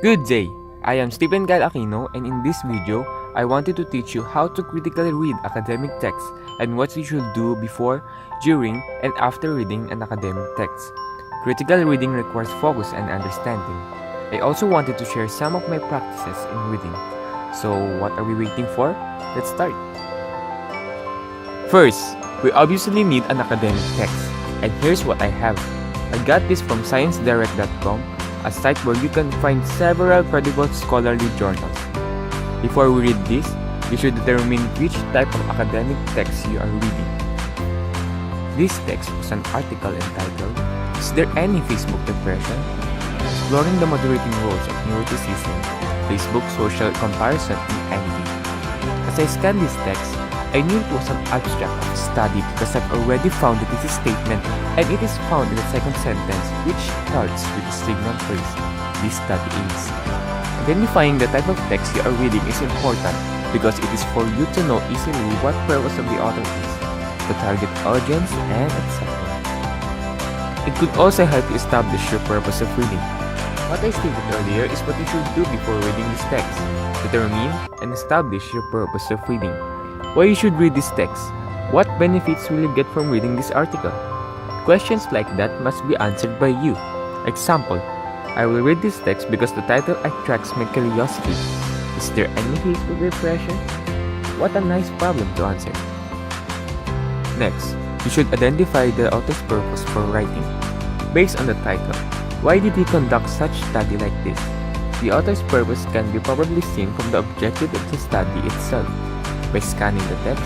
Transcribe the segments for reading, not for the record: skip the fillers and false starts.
Good day! I am Stephen Gal Aquino, and in this video, I wanted to teach you how to critically read academic texts and what you should do before, during, and after reading an academic text. Critical reading requires focus and understanding. I also wanted to share some of my practices in reading. So, what are we waiting for? Let's start! First, we obviously need an academic text, and here's what I have. I got this from ScienceDirect.com, a site where you can find several credible scholarly journals. Before we read this, you should determine which type of academic text you are reading. This text was an article entitled, "Is There Any Facebook Depression? Exploring the Moderating Roles of Neuroticism, Facebook Social Comparison and Envy." As I scanned this text, I knew it was an abstract of study because I've already found the thesis statement, and it is found in the second sentence, which starts with the signal phrase, "This study aims." Identifying the type of text you are reading is important because it is for you to know easily what purpose of the author is, the target audience, and etc. It could also help you establish your purpose of reading. What I stated earlier is what you should do before reading this text. Determine and establish your purpose of reading. Why you should read this text? What benefits will you get from reading this article? Questions like that must be answered by you. Example, I will read this text because the title attracts my curiosity. Is there any Facebook depression? What a nice problem to answer. Next, you should identify the author's purpose for writing. Based on the title, why did he conduct such study like this? The author's purpose can be probably seen from the objective of the study itself. By scanning the text,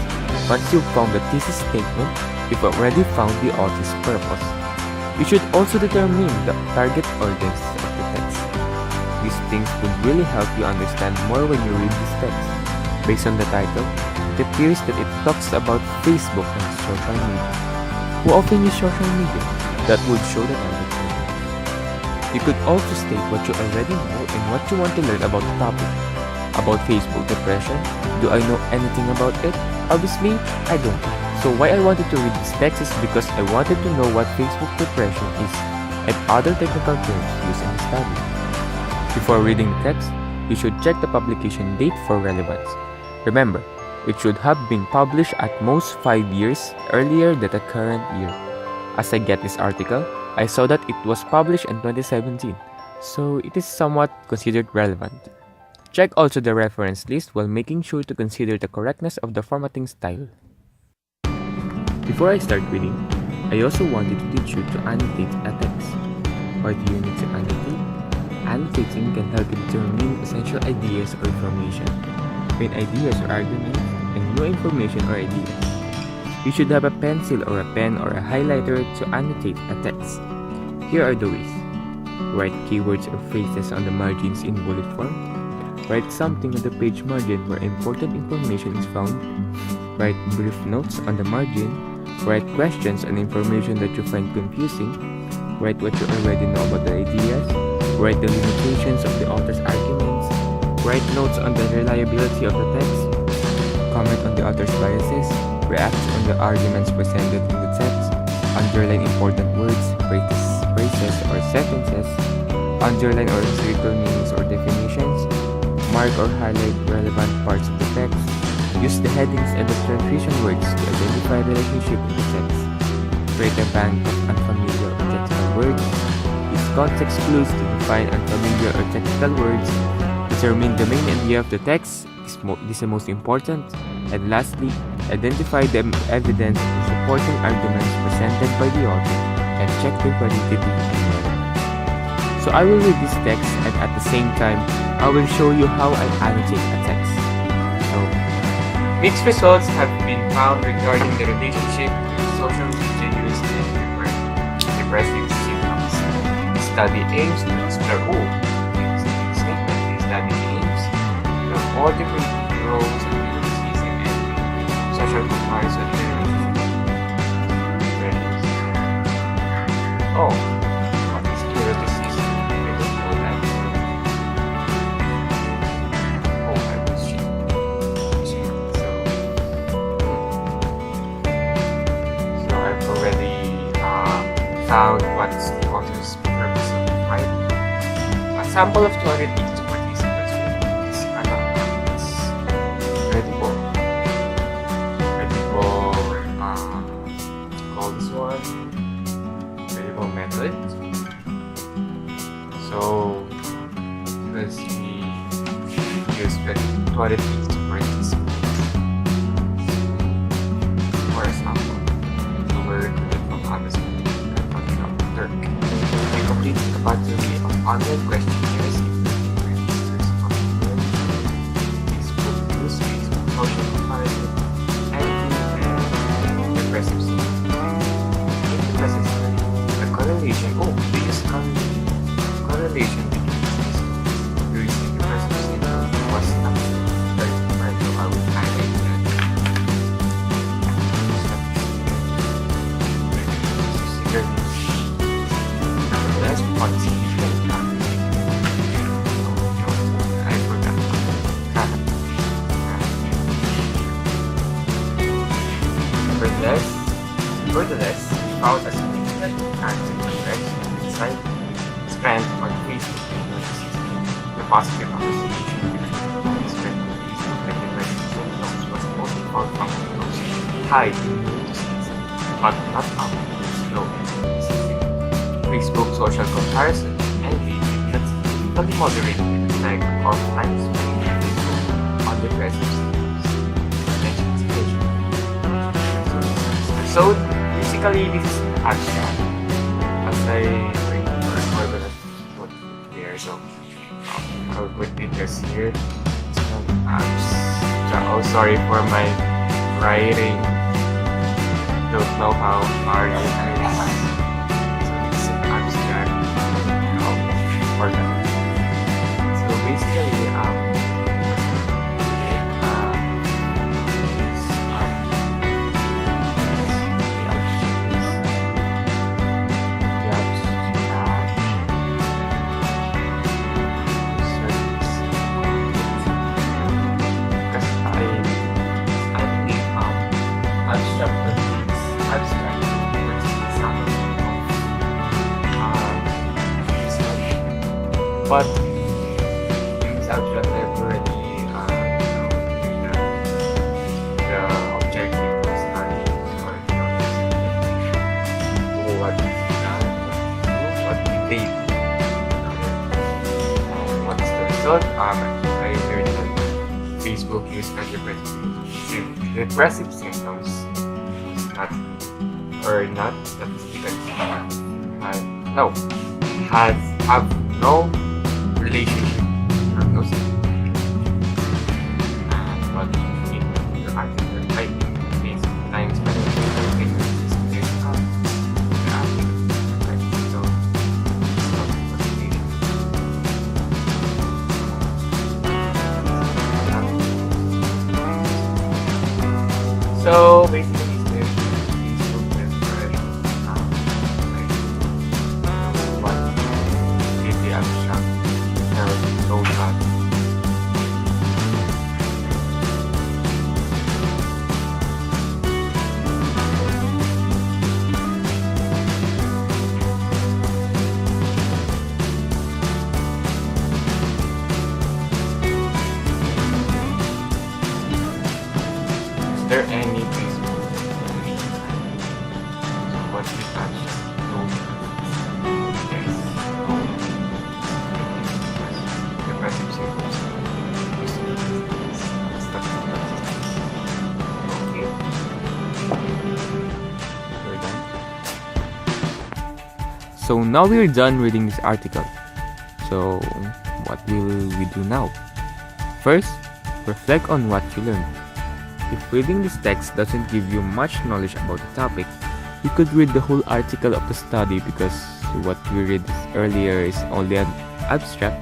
once you've found the thesis statement, you've already found the author's purpose. You should also determine the target audience of the text. These things would really help you understand more when you read this text. Based on the title, it appears that it talks about Facebook and social media. Who often use social media? That would show the target audience. You could also state what you already know and what you want to learn about the topic. About Facebook depression, do I know anything about it? Obviously, I don't. So why I wanted to read this text is because I wanted to know what Facebook depression is and other technical terms used in the study. Before reading the text, you should check the publication date for relevance. Remember, it should have been published at most 5 years earlier than the current year. As I get this article, I saw that it was published in 2017, so it is somewhat considered relevant. Check also the reference list while making sure to consider the correctness of the formatting style. Before I start reading, I also wanted to teach you to annotate a text. Why do you need to annotate? Annotating can help you determine essential ideas or information, main ideas or arguments, and new information or ideas. You should have a pencil or a pen or a highlighter to annotate a text. Here are the ways. Write keywords or phrases on the margins in bullet form. Write something on the page margin where important information is found. Write brief notes on the margin. Write questions and information that you find confusing. Write what you already know about the ideas. Write the limitations of the author's arguments. Write notes on the reliability of the text. Comment on the author's biases. React on the arguments presented in the text. Underline important words, phrases or sentences. Underline or circle meanings or definitions. Mark or highlight relevant parts of the text. Use the headings and the transition words to identify relationship in the text. Create a bank of unfamiliar or technical words. Use context clues to define unfamiliar or technical words. Determine the main idea of the text. This is the most important. And lastly, identify the evidence and supporting arguments presented by the author and check their validity and relevance. So I will read this text and at the same time, I will show you how I annotate a text. So, mixed results have been found regarding the relationship between social media use and depressive symptoms. The study aims to explore the study aims to all different roles of neuroticism and social comparison relationship. Oh, what is neuroticism? I don't know that. Oh, I was so I've already found what's the author's purpose of writing. sample of 200 to participants is it's credible. Call this one credible method. So because we use 200 to participants. For example, so we're recruited from Amazon and from Turk. We complete a battery of online questionnaires in 13 registers of Facebook use, Facebook social comparison, and depressive study. In depressive study, the correlation, we use correlation between Facebook using depressive syndrome was not very different, so I would highlight that. Nevertheless, what's significant I forgot. Nevertheless, we found a significant effect strength on Facebook and noticed the positive association between the strength of Facebook and depressive symptoms was also found from those high in disease, but not found in low disease. Facebook social comparison and engagement that's typically moderated like or time spending on Facebook on depressive symptoms. So basically this is abstract. As I remember what there, so I'll put it just here. Oh, sorry for my writing. Don't know how hard it is. So it's abstract. For that. So basically, but things abstract already the objective of study or what we did. What's the result? I learned that Facebook use depressive symptoms not statistically have no relationship prognosis. But in the article, based time spent so basically is there any Facebook information? So what's the abstract? No. Yes. No. Depressive symptoms. Okay. We're done. So now we're done reading this article. So what will we do now? First, reflect on what you learned. If reading this text doesn't give you much knowledge about the topic, you could read the whole article of the study because what we read earlier is only an abstract.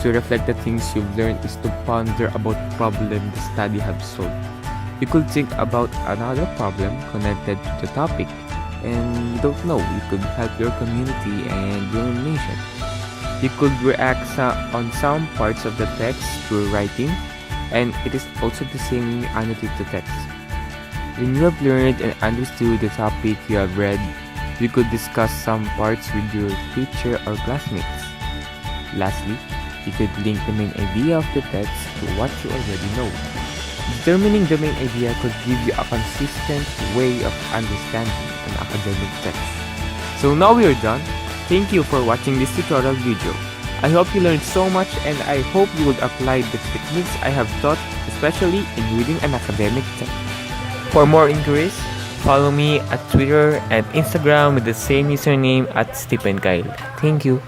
To reflect the things you've learned is to ponder about the problem the study has solved. You could think about another problem connected to the topic, and you don't know, you could help your community and your nation. You could react on some parts of the text through writing, and it is also the same when you annotate the text. When you have learned and understood the topic you have read, you could discuss some parts with your teacher or classmates. Lastly, you could link the main idea of the text to what you already know. Determining the main idea could give you a consistent way of understanding an academic text. So now we are done. Thank you for watching this tutorial video. I hope you learned so much and I hope you would apply the techniques I have taught, especially in reading an academic text. For more inquiries, follow me at Twitter and Instagram with the same username at Stephen Kyle. Thank you.